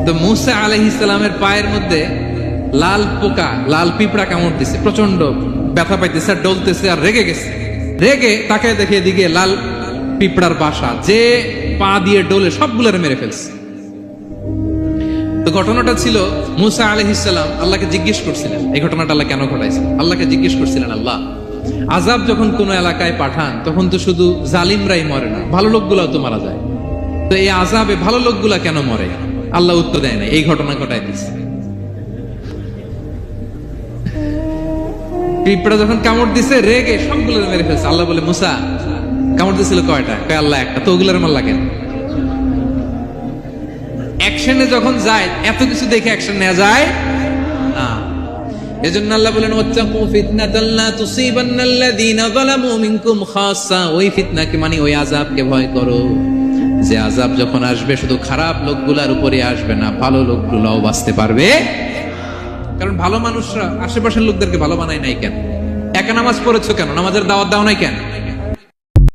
তো মুসা আলাইহিস সালামের পায়ের মধ্যে লাল পোকা, লাল পিঁপড়া কামড় দিছে, প্রচন্ড ব্যথা পাইতেছে আর ডলতেছে আর রেগে গেছে। রেগে তাকে দেখে দিকে লাল পিঁপড়ার বাসা, যে পা দিয়ে ডোলে সবগুলোরে মেরে ফেলছে। তো ঘটনাটা ছিল মুসা আলাইহিস সালাম আল্লাহকে জিজ্ঞেস করছিলেন, এই ঘটনাটা আল্লাহ কেন ঘটাইছে, আল্লাহকে জিজ্ঞেস করছিলেন, আল্লাহ আযাব যখন কোন এলাকায় পাঠান তখন তো শুধু জালিমরাই মরে না, ভালো লোকগুলাও তো মারা যায়, তো এই আযাবে ভালো লোকগুলা কেন মরে? আল্লাহ উত্তর দেয় না, এই ঘটনা ঘটাই দিচ্ছে। পিঁপড়া যখন কামড় দিছে রেগে সবগুলো মেরে ফেলছে। আল্লাহ বলে, মুসা কামড় দিছিল কয়টা? কয় আল্লাহ একটা। তো ওগুলোর মারলা কেন? অ্যাকশনে যখন যায় এত কিছু দেখে অ্যাকশন নেওয়া যায় না। এজন্য আল্লাহ বলেন, ওয়াত্তাকু ফিতনাতাল লা তুসিবান্নাল্লাযীনা যালামু মিনকুম খাসসা। ওই ফিতনাকে মানে ওই আযাবকে ভয় করো, যে আযাব যখন আসবে শুধু খারাপ লোকগুলার উপরে আসবে না, ভালো লোকগুলাও বাঁচতে পারবে। কারণ ভালো মানুষরা আশেপাশের লোকদেরকে ভালো বানায় নাই কেন? একা নামাজ পড়েছো কেন? নামাজের দাওয়াত দাও নাই কেন?